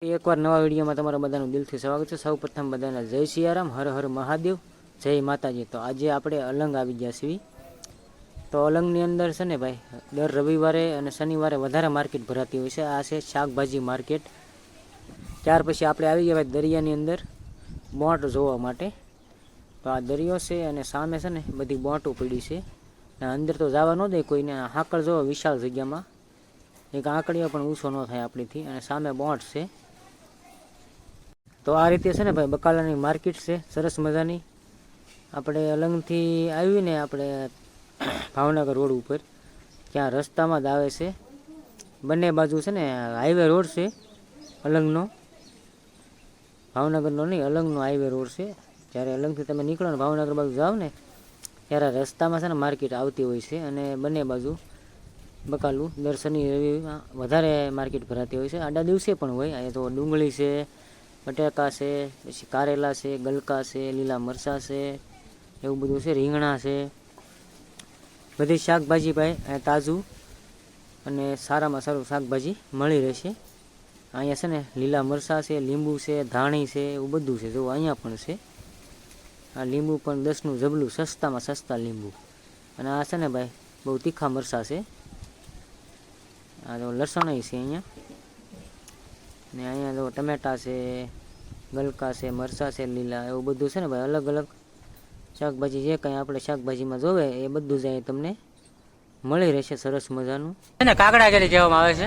એકવાર નવા વિડીયોમાં તમારા બધાનું દિલથી સ્વાગત છે। સૌ પ્રથમ બધાને જય સિયારામ, હર હર મહાદેવ, જય માતાજી। તો આજે આપણે અલંગ આવી ગયા છીએ। તો અલંગની અંદર છે ને ભાઈ, દર રવિવારે અને શનિવારે વધારે માર્કેટ ભરાતી હોય છે। આ છે શાકભાજી માર્કેટ। ત્યાર પછી આપણે આવી ગયા ભાઈ દરિયાની અંદર બોટ જોવા માટે। તો આ દરિયો છે અને સામે છે ને બધી બોટો પડી છે। અંદર તો જવા ન દે કોઈને। હાકળ જોવો વિશાળ જગ્યામાં, એક આંકડીઓ પણ ઊંચો ન થાય આપણીથી, અને સામે બોટ છે। તો આ રીતે છે ને ભાઈ બકાલાની માર્કેટ છે સરસ મજાની। આપણે અલંગથી આવીને આપણે ભાવનગર રોડ ઉપર, ત્યાં રસ્તામાં જ આવે છે। બંને બાજુ છે ને હાઈવે રોડ છે અલંગનો, ભાવનગરનો નહીં, અલંગનો હાઈવે રોડ છે। જ્યારે અલંગથી તમે નીકળો ને ભાવનગર બાજુ જાઓ ને, ત્યારે રસ્તામાં છે ને માર્કેટ આવતી હોય છે। અને બંને બાજુ બકાલું દર શનિ રવિમાં વધારે માર્કેટ ભરાતી હોય છે। આડા દિવસે પણ હોય। અહીંયા તો ડુંગળી છે, બટાકા છે, પછી કારેલા છે, ગલકા છે, લીલા મરચાં છે, એવું બધું છે, રીંગણા છે, બધી શાકભાજી ભાઈ અહીંયા તાજું અને સારામાં સારું શાકભાજી મળી રહેશે। અહીંયા છે ને લીલા મરચાં છે, લીંબુ છે, ધાણી છે, એવું બધું છે। જો અહીંયા પણ છે, આ લીંબુ પણ 10નું જબલું, સસ્તામાં સસ્તા લીંબુ। અને આ છે ને ભાઈ બહુ તીખા મરચાં છે। આ તો લસણ છે અહીંયા, ને અહીંયા જો ટમેટા છે, ગલકા છે, મરચાં છે લીલા, એવું બધું છે ને ભાઈ અલગ અલગ શાકભાજી જે કંઈ આપણે શાકભાજીમાં જોવે એ બધું જ અહીંયા તમને મળી રહેશે સરસ મજાનું। છે ને કાકડા કેરી કહેવામાં આવે છે।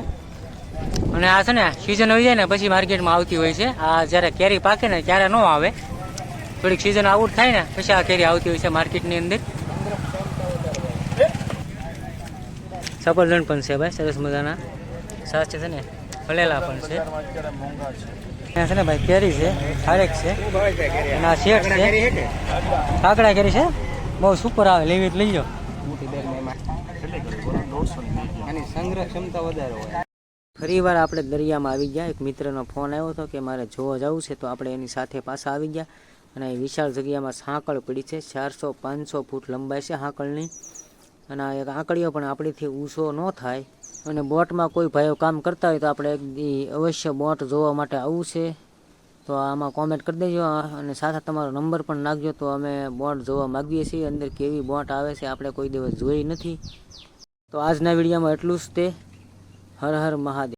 અને આ છે ને સિઝન આવી જાય ને પછી માર્કેટમાં આવતી હોય છે। આ જ્યારે કેરી પાકે ને ત્યારે ન આવે, થોડીક સિઝન આઉટ થાય ને પછી આ કેરી આવતી હોય છે માર્કેટની અંદર। સફરજન પણ છે ભાઈ સરસ મજાના, સાચ છે ને ભલેલા પણ છે। અહીંયા છે ને ભાઈ કેરી છે, ખારેક છે, અને આ શેઠ છે, કાકડા કેરી છે, બહુ સુપર આવે, લેવી લઈ જાઓ। સંગ્રહ ક્ષમતા વધારે હોય। ફરી વાર આપણે દરિયામાં આવી ગયા। એક મિત્રનો ફોન આવ્યો હતો કે મારે જોવા જવું છે, તો આપણે એની સાથે પાછા આવી ગયા। અને એ વિશાળ જગ્યામાં સાંકળ પડી છે, 400-500 ફૂટ લંબાઈ છે સાંકળની। અને આ એક આંકડીઓ પણ આપણીથી ઊંચો ન થાય। અને બોટમાં કોઈ ભાઈઓ કામ કરતા હોય તો આપણે એક અવશ્ય બોટ જોવા માટે આવવું છે, તો આમાં કોમેન્ટ કરી દેજો, અને સાથે તમારો નંબર પણ નાખજો, તો અમે બોટ જોવા માગીએ છીએ। અંદર કેવી બોટ આવે છે આપણે કોઈ દિવસ જોઈ નથી। તો આજના વિડીયોમાં એટલું જ તે। હર હર મહાદેવ।